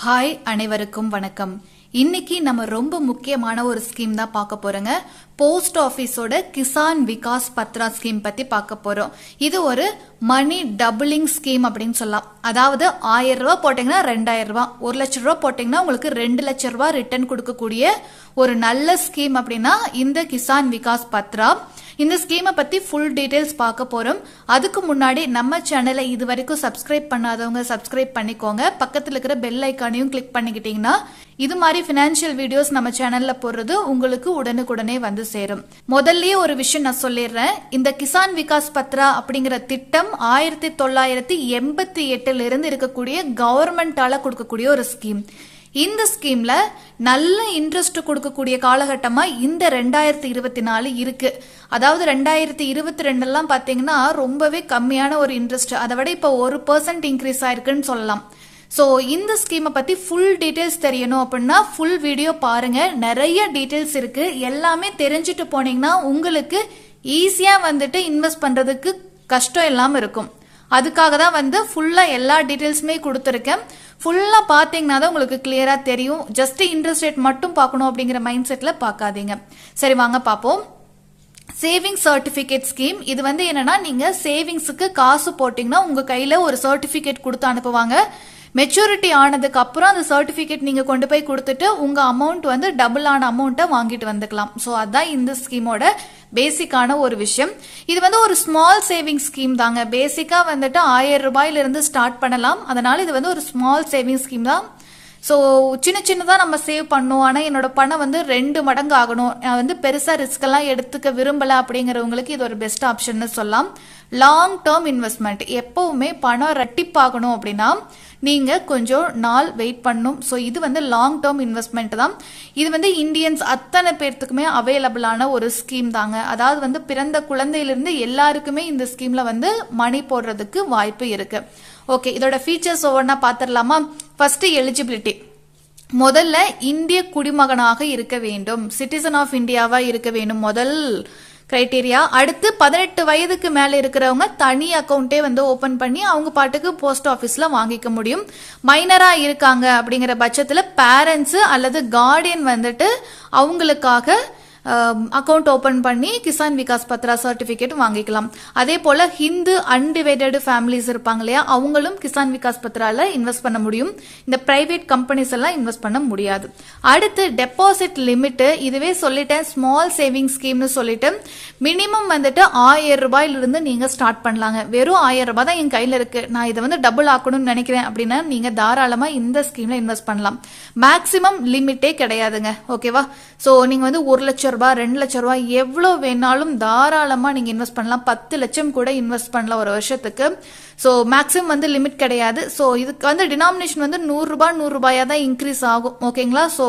Hi அனைவருக்கும் வணக்கம். இன்னைக்கு நம்ம ரொம்ப முக்கியமான ஒரு ஸ்கீம் தான் பார்க்க போறோங்க. போஸ்ட் ஆபீஸோட கிசான் விகாஸ் பத்ரா ஸ்கீம் பத்தி பார்க்க போறோம். இது ஒரு மணி டபுளிங் ஸ்கீம் அப்படின்னு சொல்லலாம். அதாவது 1000 ரூபாய் போட்டீங்கன்னா 2000 ரூபாய், 1 லட்சம் ரூபாய் போட்டீங்கன்னா உங்களுக்கு 2 லட்சம் ரூபாய் ரிட்டர்ன் கொடுக்கக்கூடிய ஒரு நல்ல ஸ்கீம் அப்படின்னா இந்த கிசான் விகாஸ் பத்ரா. இந்த ஸ்கீமை பத்தி ஃபுல் டீடைல்ஸ் பார்க்க போறோம். அதுக்கு முன்னாடி நம்ம சேனலை இது வரைக்கும் சப்ஸ்கிரைப் பண்ணாதவங்க சப்ஸ்கிரைப் பண்ணிக்கோங்க. பக்கத்துல இருக்கிற பெல் ஐக்கானையும் கிளிக் பண்ணிக்கிட்டீங்கன்னா இது மாதிரி பினான்சியல் வீடியோஸ் நம்ம சேனல்ல போடுறது உங்களுக்கு உடனுக்குடனே வந்து சேரும். முதல்லயே ஒரு விஷயம் நான் சொல்லிடுறேன். இந்த கிசான் விகாஸ் பத்ரா அப்படிங்கிற திட்டம் 1988 இருந்து இருக்கக்கூடிய கவர்மெண்டால கொடுக்கக்கூடிய ஒரு ஸ்கீம். இந்த ஸ்கீம்ல நல்ல இன்ட்ரெஸ்ட் கொடுக்கக்கூடிய காலகட்டமா இந்த 2024 இருக்கு. அதாவது 2022 எல்லாம் பாத்தீங்கன்னா ரொம்பவே கம்மியான ஒரு இன்ட்ரெஸ்ட், அதை விட இப்ப 1% இன்க்ரீஸ் ஆயிருக்குன்னு சொல்லலாம். சோ இந்த ஸ்கீமை பத்தி ஃபுல் டீடைல்ஸ் தெரியணும் அப்படின்னா ஃபுல் வீடியோ பாருங்க. நிறைய டீடைல்ஸ் இருக்கு. எல்லாமே தெரிஞ்சுட்டு போனீங்கன்னா உங்களுக்கு ஈஸியா வந்துட்டு இன்வெஸ்ட் பண்றதுக்கு கஷ்டம் இல்லாம இருக்கும். அதுக்காக தான் வந்து ஃபுல்லா எல்லா டீடைல்ஸுமே கொடுத்துருக்கேன். ஃபுல்லா பாத்தீங்கன்னா தான் உங்களுக்கு கிளியரா தெரியும். ஜஸ்ட் இன்ட்ரெஸ்ட் ரேட் மட்டும் பார்க்கணும் அப்படிங்கிற மைண்ட் செட்ல பார்க்காதீங்க. சரி வாங்க பாப்போம். Saving certificate scheme. இது வந்து என்னன்னா நீங்க சேவிங்ஸுக்கு காசு போட்டீங்கன்னா உங்க கையில ஒரு சர்டிபிகேட் கொடுத்து அனுப்புவாங்க. மெச்சூரிட்டி ஆனதுக்கு அப்புறம் அந்த சர்டிபிகேட் நீங்க கொண்டு போய் கொடுத்துட்டு உங்க அமௌண்ட் வந்து டபுள் ஆன அமௌண்ட்டை வாங்கிட்டு வந்துக்கலாம். ஸோ அதான் இந்த ஸ்கீமோட பேசிக்கான ஒரு விஷயம். இது வந்து ஒரு ஸ்மால் சேவிங் ஸ்கீம் தாங்க. பேசிக்கா வந்துட்டு 1000 ரூபாயில இருந்து ஸ்டார்ட் பண்ணலாம். அதனால இது வந்து ஒரு ஸ்மால் சேவிங் ஸ்கீம் தான். ஸோ சின்ன சின்னதா நம்ம சேவ் பண்ணோம். ஆனா என்னோட பணம் வந்து 2 மடங்கு ஆகணும், நான் வந்து பெருசா ரிஸ்க் எல்லாம் எடுத்துக்க விரும்பல அப்படிங்கிறவங்களுக்கு இது ஒரு பெஸ்ட் ஆப்ஷன் சொல்லலாம். Long term investment. எப்பவுமே பணம் ரெட்டிப்பாகணும் அப்படின்னா நீங்க கொஞ்சம் நாள் வெயிட் பண்ணும். ஸோ இது வந்து லாங் டேர்ம் இன்வெஸ்ட்மெண்ட் தான். இது வந்து இந்தியன்ஸ் அத்தனை பேர்த்துக்குமே அவைலபிளான ஒரு ஸ்கீம் தாங்க. அதாவது வந்து பிறந்த குழந்தையிலிருந்து எல்லாருக்குமே இந்த ஸ்கீம்ல வந்து மணி போடுறதுக்கு வாய்ப்பு இருக்கு. ஓகே, இதோட ஃபீச்சர்ஸ் ஒவ்வொன்றா பார்த்துடலாமா? First eligibility. முதல்ல இந்திய குடிமகனாக இருக்க வேண்டும், சிட்டிசன் ஆஃப் இந்தியாவா இருக்க வேண்டும் முதல் கிரைட்டீரியா. அடுத்து 18 வயதுக்கு மேல இருக்கிறவங்க தனி அக்கௌண்டே வந்து ஓபன் பண்ணி அவங்க பாட்டுக்கு போஸ்ட் ஆபீஸ்ல வாங்கிக்க முடியும். மைனரா இருக்காங்க அப்படிங்கிற பட்சத்துல பேரண்ட்ஸ் அல்லது கார்டியன் வந்துட்டு அவங்களுக்காக அக்கௌண்ட் ஓபன் பண்ணி கிசான் விகாஸ் பத்ரா சர்டிபிகேட் வாங்கிக்கலாம். அதே போல ஹிந்து அன்டிவைடட் ஃபேமிலிஸ் இருப்பாங்க இல்லையா, அவங்களும் கிசான் விகாஸ் பத்ரால இன்வெஸ்ட் பண்ண முடியும். இந்த பிரைவேட் கம்பெனிஸ் எல்லாம் இன்வெஸ்ட் பண்ண முடியாது. அடுத்து டெபாசிட் லிமிட். இதுவே சொல்லிட்டேன், ஸ்மால் சேவிங் ஸ்கீம்னு சொல்லிட்டு மினிமம் வந்துட்டு 1000 ரூபாயிலிருந்து நீங்க ஸ்டார்ட் பண்ணலாங்க. வெறும் 1000 ரூபாய் தான் என் கையில இருக்கு, நான் இதை வந்து டபுள் ஆக்கணும்னு நினைக்கிறேன் அப்படின்னா நீங்க தாராளமா இந்த ஸ்கீம்ல இன்வெஸ்ட் பண்ணலாம். மேக்சிமம் லிமிட்டே கிடையாதுங்க. ஓகேவா? சோ நீங்க வந்து 1 லட்சம் ரூபாய் 2 லட்சம் ரூபாய் எவ்வளவு வேணாலும் தாராளமா நீங்க இன்வெஸ்ட் பண்ணலாம். 10 லட்சம் கூட இன்வெஸ்ட் பண்ணலாம் ஒரு வருஷத்துக்கு. சோ மேக்ஸிமம் வந்து லிமிட் கிடையாது. சோ இதுக்கு வந்து டினாமினேஷன் வந்து 100 ரூபாய் 100 ரூபாயா தான் இன்க்ரீஸ் ஆகும். ஓகேங்களா? சோ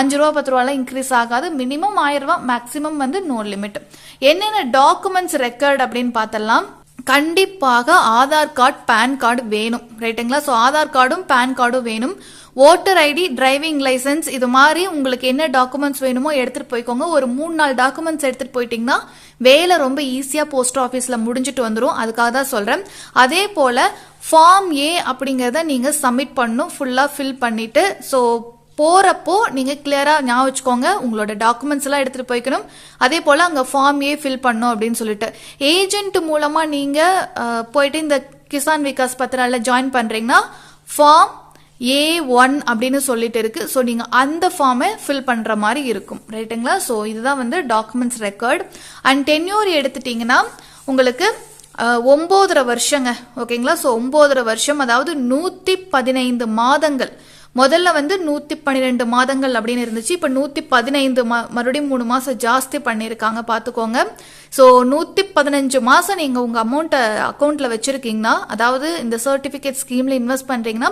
5 ரூபாய் 10 ரூபாய் இன்க்ரீஸ் ஆகாது. மினிமம் 1000 ரூபாய், மேக்ஸிமம் வந்து நோ லிமிட். என்னென்ன டாக்குமெண்ட்ஸ் ரெக்கார்ட் அப்படின்னு பார்த்தலாம். கண்டிப்பாக ஆதார் கார்டு பேன் கார்டு வேணும். ரைட்டுங்களா? சோ ஆதார் கார்டும் பேன் கார்டும் வேணும். ஓட்டர் ஐடி, டிரைவிங் லைசன்ஸ், இது மாதிரி உங்களுக்கு என்ன டாக்குமெண்ட்ஸ் வேணுமோ எடுத்துட்டு போய்க்கோங்க. ஒரு 3-4 டாக்குமெண்ட்ஸ் எடுத்துட்டு போயிட்டீங்கன்னா வேலை ரொம்ப ஈஸியா போஸ்ட் ஆபீஸ்ல முடிஞ்சிட்டு வந்துடும். அதுக்காக தான் சொல்றேன். அதே போல ஃபார்ம் ஏ அப்படிங்கறத நீங்க சப்மிட் பண்ணணும், ஃபுல்லா ஃபில் பண்ணிட்டு. சோ போறப்போ நீங்க கிளியரா ஞாபகம் வச்சுக்கோங்க, உங்களோட டாக்குமெண்ட்ஸ் எல்லாம் எடுத்துட்டு போய்க்கணும். அதே போல அங்க ஃபார்ம் ஏ ஃபில் பண்ணும் அப்படின்னு சொல்லிட்டு ஏஜென்ட் மூலமா நீங்க போயிட்டு இந்த கிசான் விகாஸ் பத்ரால ஜாயின் பண்றீங்கன்னா ஃபார்ம் A1 அப்படின்னு சொல்லிட்டு இருக்கு. ஸோ நீங்க அந்த ஃபார்மை ஃபில் பண்ற மாதிரி இருக்கும். ரைட்டுங்களா? ஸோ இதுதான் வந்து டாக்குமெண்ட்ஸ் ரெக்கார்ட். அண்ட் டென்யூர் எடுத்துட்டீங்கன்னா உங்களுக்கு 9.5 வருஷங்க. ஓகேங்களா? ஸோ 9.5 வருஷம், அதாவது 115 மாதங்கள். முதல்ல வந்து 112 மாதங்கள் அப்படின்னு இருந்துச்சு. இப்ப 115, மறுபடியும் 3 மாசம் ஜாஸ்தி பண்ணிருக்காங்க, பாத்துக்கோங்க. சோ 115 மாசம் நீங்க உங்க அமௌண்ட் அக்கௌண்ட்ல வச்சிருக்கீங்கன்னா, அதாவது இந்த சர்டிபிகேட் ஸ்கீம்ல இன்வெஸ்ட் பண்றீங்கன்னா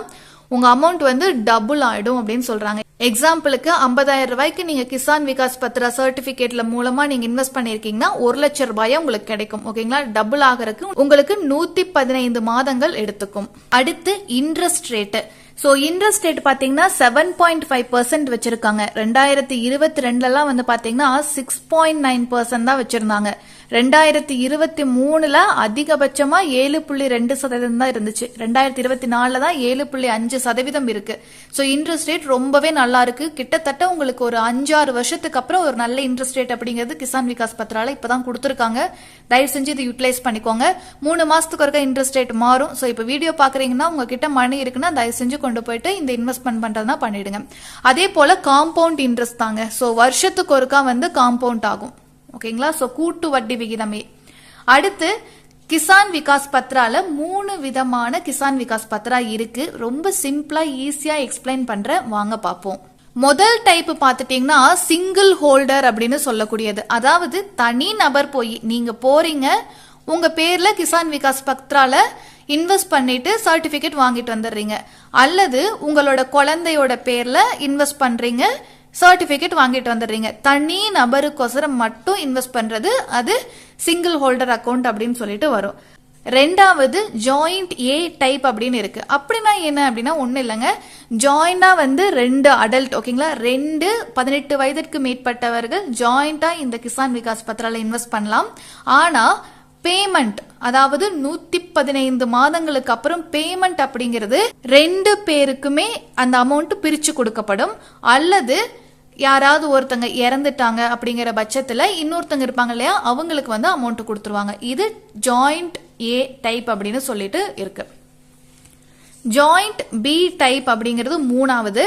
உங்க அமௌண்ட் வந்து டபுள் ஆயிடும் அப்படின்னு சொல்றாங்க. எக்ஸாம்பிளுக்கு 50,000 ரூபாய்க்கு நீங்க கிசான் விகாஸ் பத்ரா சர்டிபிகேட்ல மூலமா நீங்க இன்வெஸ்ட் பண்ணிருக்கீங்கன்னா 1 லட்சம் ரூபாயா உங்களுக்கு கிடைக்கும். ஓகேங்களா? டபுள் ஆகிறதுக்கு உங்களுக்கு 115 மாதங்கள் எடுத்துக்கும். அடுத்து interest rate. So interest rate பாத்தீங்கன்னா 7.5% வச்சிருக்காங்க. 2022 வந்து பாத்தீங்கன்னா 6.9% தான் வச்சிருந்தாங்க. 2023ல அதிகபட்சமா 7.2% தான் இருந்துச்சு. 2024 தான் 7.5% இருக்கு. சோ இன்ட்ரெஸ்ட் ரேட் ரொம்பவே நல்லா இருக்கு. கிட்டத்தட்ட உங்களுக்கு ஒரு 5-6 வருஷத்துக்கு அப்புறம் ஒரு நல்ல இன்ட்ரெஸ்ட் ரேட் அப்படிங்கிறது கிசான் விகாஸ் பத்ரால இப்பதான் கொடுத்திருக்காங்க. தயவு செஞ்சு இது யூட்டிலைஸ் பண்ணிக்கோங்க. 3 மாசத்துக்கு ஒருக்க இன்ட்ரெஸ்ட் ரேட் மாறும். சோ இப்ப வீடியோ பாக்குறீங்கன்னா உங்ககிட்ட மணி இருக்குன்னா தயவு செஞ்சு கொண்டு போயிட்டு இந்த இன்வெஸ்ட்மெண்ட் பண்றதுனா பண்ணிடுங்க. அதே போல காம்பவுண்ட் இன்ட்ரெஸ்ட் தாங்க. சோ வருஷத்துக்கு ஒருக்கா வந்து காம்பவுண்ட் ஆகும். ஓகேங்களா? சோ கூட்டு வட்டி விகிதமே. அடுத்து கிசான் விகாஸ் பத்ரால 3 விதமான கிசான் விகாஸ் பத்ரா இருக்கு. ரொம்ப சிம்பிளா ஈஸியா எக்ஸ்பிளைன் பண்ற, வாங்க பாப்போம். முதல் டைப் பாத்துட்டீங்கன்னா சிங்கிள் ஹோல்டர் அப்படின்னு சொல்லக்கூடியது. அதாவது தனி நபர் போய் நீங்க போறீங்க, உங்க பேர்ல கிசான் விகாஸ் பத்ரால இன்வெஸ்ட் பண்ணிட்டு சர்டிபிகேட் வாங்கிட்டு வந்துடுறீங்க, அல்லது உங்களோட குழந்தையோட பேர்ல இன்வெஸ்ட் பண்றீங்க, சர்டிபிகேட் வாங்கிட்டு வந்துடுறீங்க. தனி நபருக்கோசரம் மட்டும் இன்வெஸ்ட் பண்றது அது சிங்கிள் ஹோல்டர் அக்கௌண்ட் அப்படின்னு சொல்லிட்டு வரும். ரெண்டாவது ஜாயிண்ட் ஏ டைப் அப்படின்னு இருக்கு. அப்படின்னா என்ன அப்படின்னா ஒண்ணு இல்லைங்க, ஜாயிண்டா வந்து 2 அடல்ட், ஓகேங்களா, 2 18 வயதிற்கு மேற்பட்டவர்கள் ஜாயிண்டா இந்த கிசான் விகாஸ் பத்ரால இன்வெஸ்ட் பண்ணலாம். ஆனா பேமெண்ட், அதாவது 115 மாதங்களுக்கு அப்புறம் பேமெண்ட் அப்படிங்கிறது 2 பேருக்குமே அந்த அமௌண்ட் பிரிச்சு கொடுக்கப்படும். அல்லது யாராவது ஒருத்தங்க இறந்துட்டாங்க அப்படிங்கிற பட்சத்துல இன்னொருத்தங்க இருப்பாங்க இல்லையா, அவங்களுக்கு வந்து அமௌண்ட் கொடுத்துருவாங்க. இது ஜாயிண்ட் ஏ டைப் அப்படின்னு சொல்லிட்டு இருக்கு. ஜாயிண்ட் பி டைப் அப்படிங்கிறது 3வது.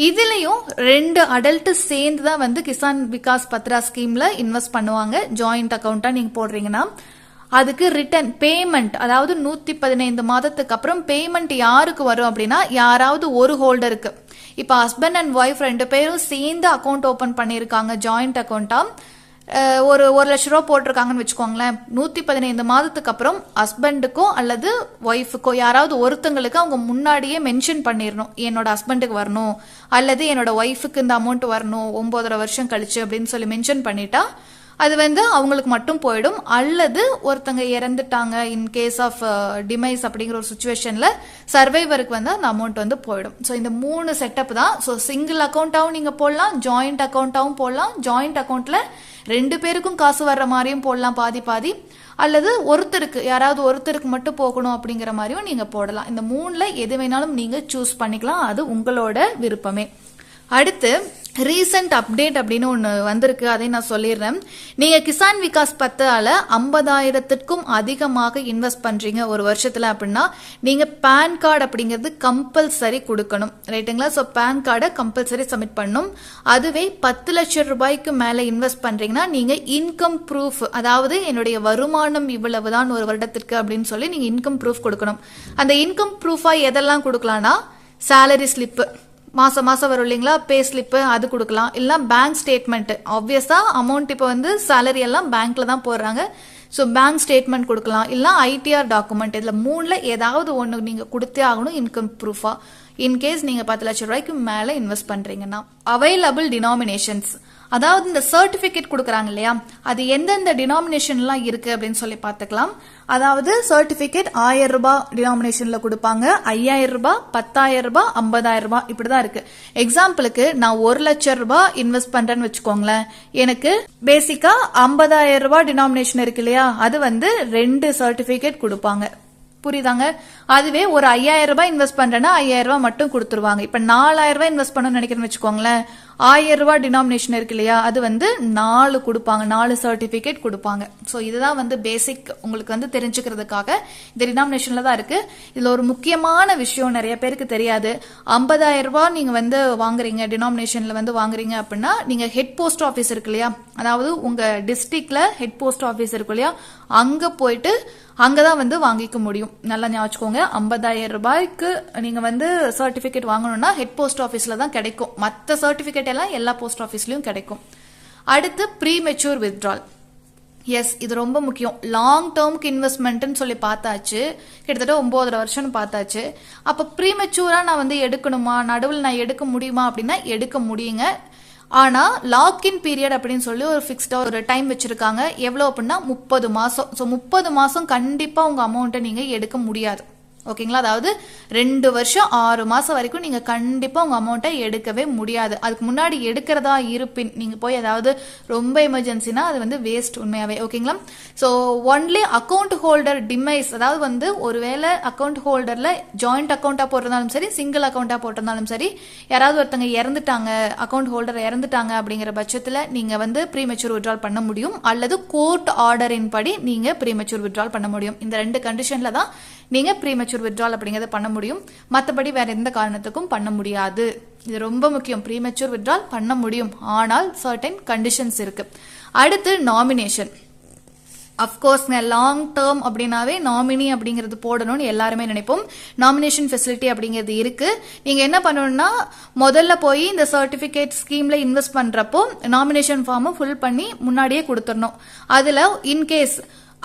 இதுலயும் 2 அடல்ட் சேர்ந்து தான் வந்து கிசான் விகாஸ் பத்ரா ஸ்கீம்ல இன்வெஸ்ட் பண்ணுவாங்க. ஜாயிண்ட் அக்கௌண்டா நீங்க போடுறீங்கன்னா அதுக்கு ரிட்டர்ன் பேமெண்ட், அதாவது 115 மாதத்துக்கு அப்புறம் பேமெண்ட் யாருக்கு வரும் அப்படின்னா யாராவது ஒரு ஹோல்டருக்கு. இப்ப ஹஸ்பண்ட் அண்ட் ஒய்ஃப் 2 பேரும் சேர்ந்து அக்கௌண்ட் ஓபன் பண்ணிருக்காங்க ஜாயிண்ட் அக்கௌண்டா, ஒரு 1 லட்ச ரூபா போட்டிருக்காங்கன்னு வச்சுக்கோங்களேன். 115 மாதத்துக்கு அப்புறம் ஹஸ்பண்டுக்கோ அல்லது ஒய்ஃபுக்கோ யாராவது ஒருத்தங்களுக்கு அவங்க முன்னாடியே மென்ஷன் பண்ணிடணும், என்னோட ஹஸ்பண்டுக்கு வரணும் அல்லது என்னோட ஒய்ஃபுக்கு இந்த அமௌண்ட் வரணும் 9.5 வருஷம் கழிச்சு அப்படின்னு சொல்லி மென்ஷன் பண்ணிட்டா அது வந்து அவங்களுக்கு மட்டும் போயிடும். அல்லது ஒருத்தங்க இறந்துட்டாங்க இன் கேஸ் ஆஃப் டிமைஸ் அப்படிங்கிற ஒரு சுச்சுவேஷன்ல சர்வைவருக்கு வந்து அந்த அமௌண்ட் வந்து போயிடும். ஸோ இந்த 3 செட்டப் தான். ஸோ சிங்கிள் அக்கௌண்டாவும் நீங்க போடலாம், ஜாயிண்ட் அக்கௌண்டாவும் போடலாம். ஜாயிண்ட் அக்கௌண்ட்ல 2 பேருக்கும் காசு வர்ற மாதிரியும் போடலாம் பாதி பாதி, அல்லது ஒருத்தருக்கு யாராவது ஒருத்தருக்கு மட்டும் போகணும் அப்படிங்கிற மாதிரியும் நீங்க போடலாம். இந்த 3ல எது வேணாலும் நீங்க சூஸ் பண்ணிக்கலாம், அது உங்களோட விருப்பமே. அடுத்து ரீசெண்ட் அப்டேட் அப்படின்னு ஒன்று வந்திருக்கு, அதை நான் சொல்லிடுறேன். நீங்க கிசான் விகாஸ் பத்ரால 50,000க்கும் அதிகமாக இன்வெஸ்ட் பண்றீங்க ஒரு வருஷத்துல அப்படின்னா நீங்க பேன் கார்டு அப்படிங்கிறது கம்பல்சரி கொடுக்கணும், ரைட்டுங்களா? ஸோ பேன் கார்டை கம்பல்சரி சப்மிட் பண்ணணும். அதுவே 10 லட்சம் ரூபாய்க்கு மேல இன்வெஸ்ட் பண்றீங்கன்னா நீங்க இன்கம் ப்ரூஃப், அதாவது என்னுடைய வருமானம் இவ்வளவுதான் ஒரு வருடத்திற்கு அப்படின்னு சொல்லி நீங்க இன்கம் ப்ரூஃப் கொடுக்கணும். அந்த இன்கம் ப்ரூஃபா எதெல்லாம் கொடுக்கலாம்னா சேலரி ஸ்லிப்பு, மாசம் மாசம் வரும் இல்லைங்களா, பே ஸ்லிப் அது கொடுக்கலாம். இல்ல பேங்க் ஸ்டேட்மெண்ட், ஆப்வியஸா அமௌண்ட் இப்போ வந்து சேலரி எல்லாம் பேங்க்ல தான் போடுறாங்க, ஸோ பேங்க் ஸ்டேட்மெண்ட் கொடுக்கலாம். இல்ல ஐடிஆர் டாக்குமெண்ட், இதுல 3ல ஏதாவது ஒன்று நீங்க கொடுத்தே ஆகணும் இன்கம் ப்ரூஃபா, இன்கேஸ் நீங்க 10 லட்சம் ரூபாய்க்கு மேல இன்வெஸ்ட் பண்றீங்கன்னா. அவைலபிள் டினாமினேஷன்ஸ், அதாவது இந்த சர்டிபிகேட் கொடுக்கறாங்க இல்லையா, அது எந்தெந்த டினாமினேஷன்லாம் இருக்கு அப்படின்னு சொல்லி பார்த்துக்கலாம். அதாவது சர்டிபிகேட் 1000 ரூபாய் டினாமினேஷன்ல கொடுப்பாங்க, 5000 ரூபாய், 10,000 ரூபாய், 50,000 ரூபாய், இப்படிதான் இருக்கு. எக்ஸாம்பிளுக்கு நான் 1 லட்சம் ரூபாய் இன்வெஸ்ட் பண்றேன்னு வச்சுக்கோங்களேன், எனக்கு பேசிக்கா 50,000 ரூபாய் டினாமினேஷன் இருக்கு இல்லையா, அது வந்து 2 சர்டிபிகேட் கொடுப்பாங்க. புரியுதாங்க? அதுவே ஒரு 5000 ரூபாய் இன்வெஸ்ட் பண்றேன்னா 5000 ரூபாய் மட்டும் கொடுத்துருவாங்க. இப்ப 4000 ரூபாய் இன்வெஸ்ட் பண்ணணும்னு நினைக்கிறேன்னு வச்சுக்கோங்களேன், 1000 ரூபாய் டினாமினேஷன் இருக்கு இல்லையா, அது வந்து 4 கொடுப்பாங்க, 4 சர்டிபிகேட் கொடுப்பாங்க. சோ இதுதான் வந்து பேசிக், உங்களுக்கு வந்து தெரிஞ்சுக்கிறதுக்காக இந்த டினாமினேஷன்ல தான் இருக்கு. இதுல ஒரு முக்கியமான விஷயம் நிறைய பேருக்கு தெரியாது. 50,000 ரூபாய் நீங்க வந்து வாங்குறீங்க, டினாமினேஷன்ல வந்து வாங்குறீங்க அப்படின்னா நீங்க ஹெட் போஸ்ட் ஆபீஸ் இருக்கு இல்லையா, அதாவது உங்க டிஸ்ட்ரிக்ட்ல ஹெட் போஸ்ட் ஆபீஸ் இருக்கு இல்லையா, அங்க போயிட்டு அங்கதான் வந்து வாங்கிக்க முடியும். நல்லா ஞாபகம், 50,000 ரூபாய்க்கு நீங்க வந்து சர்டிபிகேட் வாங்கணும்னா ஹெட் போஸ்ட் ஆபீஸ்ல தான் கிடைக்கும். மற்ற சர்டிபிகேட் எல்லாம் எல்லா போஸ்ட் ஆபீஸ்லயும் கிடைக்கும். அடுத்து ப்ரீ மெச்சூர் வித்ட்ரால். எஸ், இது ரொம்ப முக்கியம். லாங் டேர்முக்கு இன்வெஸ்ட்மெண்ட்னு சொல்லி பார்த்தாச்சு, கிட்டத்தட்ட 9.5 வருஷம்னு பார்த்தாச்சு. அப்ப ப்ரீ மெச்சூரா நான் வந்து எடுக்கணுமா, நடுவில் நான் எடுக்க முடியுமா அப்படின்னா எடுக்க முடியுங்க. ஆனா லாக்இன் பீரியட் அப்படின்னு சொல்லி ஒரு பிக்ஸ்டா ஒரு டைம் வச்சிருக்காங்க. எவ்வளவு அப்படின்னா 30 மாசம். ஸோ 30 மாசம் கண்டிப்பா உங்க அமௌண்ட்டை நீங்க எடுக்க முடியாது. ஓகேங்களா? அதாவது 2 வருஷம் 6 மாசம் வரைக்கும் நீங்க கண்டிப்பா உங்க அமௌண்ட்டை எடுக்கவே முடியாது. அதுக்கு முன்னாடி எடுக்கிறதா இருப்பின் நீங்க போய் ஏதாவது ரொம்ப எமர்ஜென்சினா அது வந்து வேஸ்ட் உண்மையாவே. ஓகேங்களா? So only account holder demise, அதாவது வந்து ஒருவேளை அக்கௌண்ட் ஹோல்டர்ல ஜாயிண்ட் அக்கௌண்டா போட்டிருந்தாலும் சரி, சிங்கிள் அக்கௌண்டா போட்டிருந்தாலும் சரி, யாராவது ஒருத்தங்க இறந்துட்டாங்க, அக்கௌண்ட் ஹோல்டர் இறந்துட்டாங்க அப்படிங்கிற பட்சத்துல நீங்க வந்து ப்ரீமெச்சூர் வித்ட்ரால் பண்ண முடியும், அல்லது கோர்ட் ஆர்டரின் படி நீங்க ப்ரீமெச்சூர் வித்ட்ரால் பண்ண முடியும். இந்த 2 கண்டிஷன்ல தான் நீங்க ப்ரீமெச்சூர் வித்ட்ரால் அப்படிங்கறத பண்ண முடியும். மற்றபடி வேற எந்த காரணத்துக்கும் பண்ண முடியாது. இது ரொம்ப முக்கியம். ப்ரீமெச்சூர் வித்ட்ரால் பண்ண முடியும், ஆனால் சர்டன் கண்டிஷன்ஸ் இருக்கு. அடுத்து நாமினேஷன். அப்கோர்ஸ் லாங் டேர்ம் அப்படின்னாவே நாமினி அப்படிங்கிறது போடணும்னு எல்லாருமே நினைப்போம். நாமினேஷன் ஃபெசிலிட்டி அப்படிங்கிறது இருக்கு. நீங்க என்ன பண்ணணும்னா, முதல்ல போய் இந்த சர்டிபிகேட் ஸ்கீம்ல இன்வெஸ்ட் பண்றப்போ நாமினேஷன் ஃபார்மை ஃபில் பண்ணி முன்னாடியே கொடுத்துடணும். அதுல இன்கேஸ்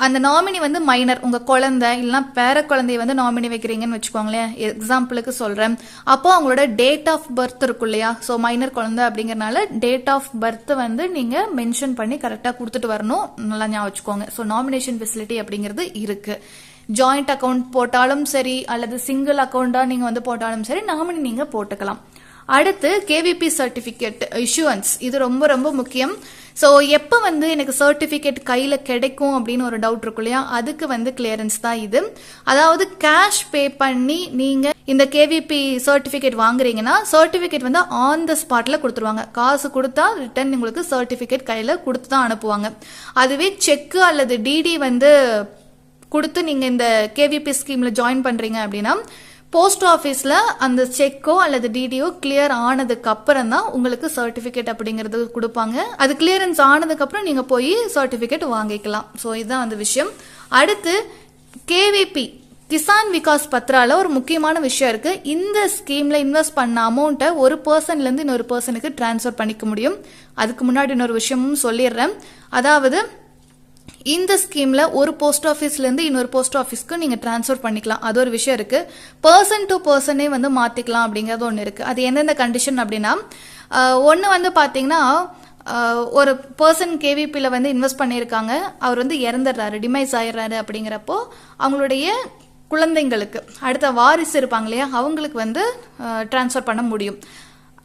அந்த நாமினி வந்து மைனர், உங்க குழந்தை இல்லைன்னா பேர குழந்தைய வந்து நாமினி வைக்கிறீங்கன்னு வச்சுக்கோங்களேன், எக்ஸாம்பிளுக்கு சொல்றேன். அப்போ அவங்களோட டேட் ஆஃப் பர்த் இருக்கும் இல்லையா, ஸோ மைனர் குழந்தை அப்படிங்கறனால டேட் ஆஃப் பர்த் வந்து நீங்க மென்ஷன் பண்ணி கரெக்டா கொடுத்துட்டு வரணும். நல்லா ஞாபகம் வச்சுக்கோங்க. ஸோ நாமினேஷன் ஃபெசிலிட்டி அப்படிங்கிறது இருக்கு. ஜாயிண்ட் அக்கௌண்ட் போட்டாலும் சரி, அல்லது சிங்கிள் அக்கௌண்டா நீங்க வந்து போட்டாலும் சரி, நாமினி நீங்க போட்டுக்கலாம். அடுத்து கேவிபி சர்டிபிகேட் இஷ்யூவன்ஸ். இது ரொம்ப ரொம்ப முக்கியம். ஸோ எப்போ வந்து எனக்கு சர்டிபிகேட் கையில் கிடைக்கும் அப்படின்னு ஒரு டவுட் இருக்கும் இல்லையா, அதுக்கு வந்து கிளியரன்ஸ் தான் இது. அதாவது கேஷ் பே பண்ணி நீங்க இந்த கேவிபி சர்டிபிகேட் வாங்குறீங்கன்னா, சர்டிபிகேட் வந்து ஆன் த ஸ்பாட்ல கொடுத்துருவாங்க. காசு கொடுத்தா ரிட்டர்ன் உங்களுக்கு சர்டிபிகேட் கையில் கொடுத்து தான் அனுப்புவாங்க. அதுவே செக் அல்லது டிடி வந்து கொடுத்து நீங்க இந்த கேவிபி ஸ்கீம்ல ஜாயின் பண்றீங்க அப்படின்னா, போஸ்ட் ஆஃபீஸ்ல அந்த செக்கோ அல்லது டிடிஓ கிளியர் ஆனதுக்கு அப்புறம் தான் உங்களுக்கு சர்டிபிகேட் அப்படிங்கிறது கொடுப்பாங்க. அது கிளியரன்ஸ் ஆனதுக்கு அப்புறம் நீங்க போய் சர்டிபிகேட் வாங்கிக்கலாம். ஸோ இதுதான் அந்த விஷயம். அடுத்து கேவிபி கிசான் விகாஸ் பத்ரால ஒரு முக்கியமான விஷயம் இருக்கு. இந்த ஸ்கீம்ல இன்வெஸ்ட் பண்ண அமௌண்ட்டை ஒரு பர்சன்ல இருந்து இன்னொரு பர்சனுக்கு டிரான்ஸ்ஃபர் பண்ணிக்க முடியும். அதுக்கு முன்னாடி இன்னொரு விஷயமும் சொல்லிடுறேன். அதாவது இந்த ஸ்கீம்ல ஒரு போஸ்ட் ஆஃபீஸ்ல இருந்து இன்னொரு போஸ்ட் ஆஃபீஸ்க்கு நீங்க டிரான்ஸ்ஃபர் பண்ணிக்கலாம். அது ஒரு விஷயம் இருக்கு. பர்சன் டு பர்சனே வந்து மாத்திக்கலாம் அப்படிங்கிறது ஒன்று இருக்கு. அது எந்தெந்த கண்டிஷன் அப்படின்னா, ஒன்று வந்து பாத்தீங்கன்னா, ஒரு பர்சன் கேவிபியில் வந்து இன்வெஸ்ட் பண்ணியிருக்காங்க, அவர் வந்து இறந்துடுறாரு, டிமைஸ் ஆயிடுறாரு. அப்படிங்கிறப்போ அவங்களுடைய குழந்தைங்களுக்கு, அடுத்த வாரிசு இருப்பாங்க இல்லையா, அவங்களுக்கு வந்து டிரான்ஸ்ஃபர் பண்ண முடியும்.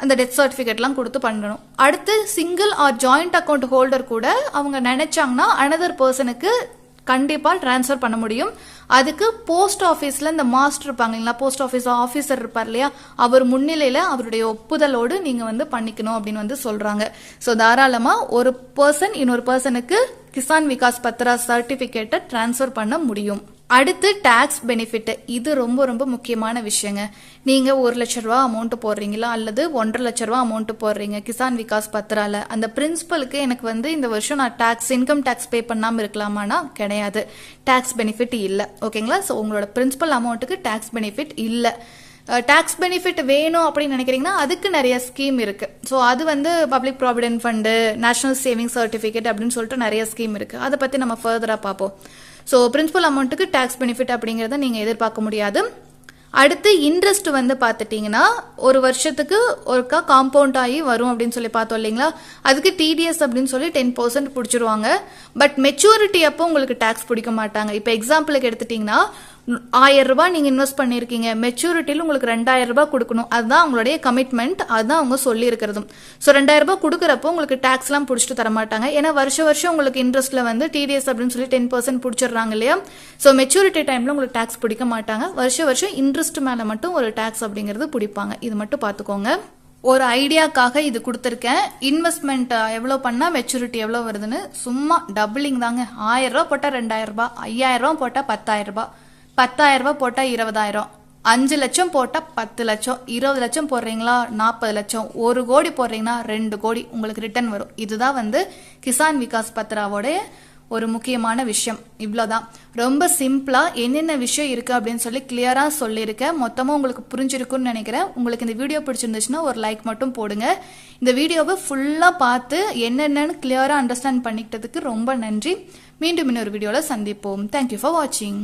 அந்த டெத் சர்டிஃபிகேட்லாம் கொடுத்து பண்ணணும். அடுத்து single or joint account holder கூட அவங்க நினைச்சாங்கன்னா அனதர் பர்சனுக்கு கண்டிப்பா டிரான்ஸ்ஃபர் பண்ண முடியும். அதுக்கு போஸ்ட் ஆஃபீஸ்ல இந்த மாஸ்டர் இருப்பாங்க இல்லைங்களா, போஸ்ட் ஆஃபீஸ் ஆஃபீஸர் இருப்பார் இல்லையா, அவர் முன்னிலையில அவருடைய ஒப்புதலோடு நீங்க வந்து பண்ணிக்கணும் அப்படின்னு வந்து சொல்றாங்க. ஸோ தாராளமா ஒரு பர்சன் இன்னொரு பர்சனுக்கு கிசான் விகாஸ் பத்ரா சர்டிபிகேட்டை டிரான்ஸ்ஃபர் பண்ண முடியும். அடுத்து டாக்ஸ் பெனிஃபிட். இது ரொம்ப ரொம்ப முக்கியமான விஷயங்க. நீங்க 1 லட்ச ரூபா அமௌண்ட் போடுறீங்களா, அல்லது 1.5 லட்ச ரூபா அமௌண்ட் போடுறீங்க கிசான் விகாஸ் பத்ரால, அந்த பிரின்சிபலுக்கு எனக்கு வந்து இந்த வருஷம் நான் இன்கம் டாக்ஸ் பே பண்ணாம இருக்கலாமானா கிடையாது. டாக்ஸ் பெனிஃபிட் இல்ல. ஓகேங்களா? ஸோ உங்களோட பிரின்சிபல் அமௌண்ட்டுக்கு டாக்ஸ் பெனிஃபிட் இல்ல. டாக்ஸ் பெனிஃபிட் வேணும் அப்படின்னு நினைக்கிறீங்கன்னா அதுக்கு நிறைய ஸ்கீம் இருக்கு. ஸோ அது வந்து public provident fund, national saving certificate அப்படின்னு சொல்லிட்டு நிறைய ஸ்கீம் இருக்கு. அதை பத்தி நம்ம ஃபர்தரா பார்ப்போம். ஸோ பிரின்சிபல் அமௌண்ட்டுக்கு டாக்ஸ் பெனிஃபிட் அப்படிங்கிறத நீங்க எதிர்பார்க்க முடியாது. அடுத்து இன்ட்ரெஸ்ட் வந்து பார்த்துட்டீங்கன்னா, ஒரு வருஷத்துக்கு ஒருக்கா காம்பவுண்ட் ஆகி வரும் அப்படின்னு சொல்லி பார்த்தோம் இல்லைங்களா, அதுக்கு டிடிஎஸ் அப்படின்னு சொல்லி 10% பிடிச்சிருவாங்க. பட் மெச்சூரிட்டி அப்போ உங்களுக்கு டாக்ஸ் பிடிக்க மாட்டாங்க. இப்போ எக்ஸாம்பிளுக்கு எடுத்துட்டீங்கன்னா, 1000 ரூபாய் நீங்க இன்வெஸ்ட் பண்ணிருக்கீங்க, மெச்சூரிட்டியில் உங்களுக்கு 2000 ரூபாய் கொடுக்கணும். அதுதான் அவங்களுடைய கமிட்மெண்ட், அதுதான் அவங்க சொல்லி இருக்கிறதும். ஸோ 2000 ரூபாய் கொடுக்குறப்போ உங்களுக்கு டாக்ஸ் எல்லாம் பிடிச்சிட்டு தர மாட்டாங்க. ஏன்னா வருஷம் உங்களுக்கு இன்ட்ரெஸ்ட்ல வந்து டிடிஎஸ் அப்படின்னு சொல்லி 10% பிடிச்சிடுறாங்க இல்லையா. ஸோ மெச்சூரிட்டி டைம்ல உங்களுக்கு டாக்ஸ் பிடிக்க மாட்டாங்க. வருஷம் இன்ட்ரெஸ்ட் மேல மட்டும் ஒரு டாக்ஸ் அப்படிங்கிறது பிடிப்பாங்க. இது மட்டும் பார்த்துக்கோங்க. ஒரு ஐடியாக்காக இது கொடுத்துருக்கேன். இன்வெஸ்ட்மெண்ட் எவ்வளோ பண்ணா மெச்சூரிட்டி எவ்வளோ வருதுன்னு சும்மா டபுளிங் தாங்க. 1000 ரூபாய் போட்டா 2000 ரூபாய், 5000 ரூபாய் போட்டா 10,000 ரூபாய், 10,000 ரூபாய் போட்டா 20,000, 5 லட்சம் போட்டா 10 லட்சம், 20 லட்சம் போடுறீங்களா 40 லட்சம், 1 கோடி போடுறீங்கன்னா 2 கோடி உங்களுக்கு ரிட்டர்ன் வரும். இதுதான் வந்து கிசான் விகாஸ் பத்ராவோட ஒரு முக்கியமான விஷயம். இவ்வளவுதான். ரொம்ப சிம்பிளா என்னென்ன விஷயம் இருக்கு அப்படின்னு சொல்லி கிளியரா சொல்லியிருக்கேன். மொத்தமா உங்களுக்கு புரிஞ்சிருக்கும்னு நினைக்கிறேன். உங்களுக்கு இந்த வீடியோ பிடிச்சிருந்துச்சுன்னா ஒரு லைக் மட்டும் போடுங்க. இந்த வீடியோவை ஃபுல்லா பார்த்து என்னென்னு கிளியரா அண்டர்ஸ்டாண்ட் பண்ணிக்கிட்டதுக்கு ரொம்ப நன்றி. மீண்டும் இன்னொரு வீடியோல சந்திப்போம். தேங்க்யூ ஃபார் வாட்சிங்.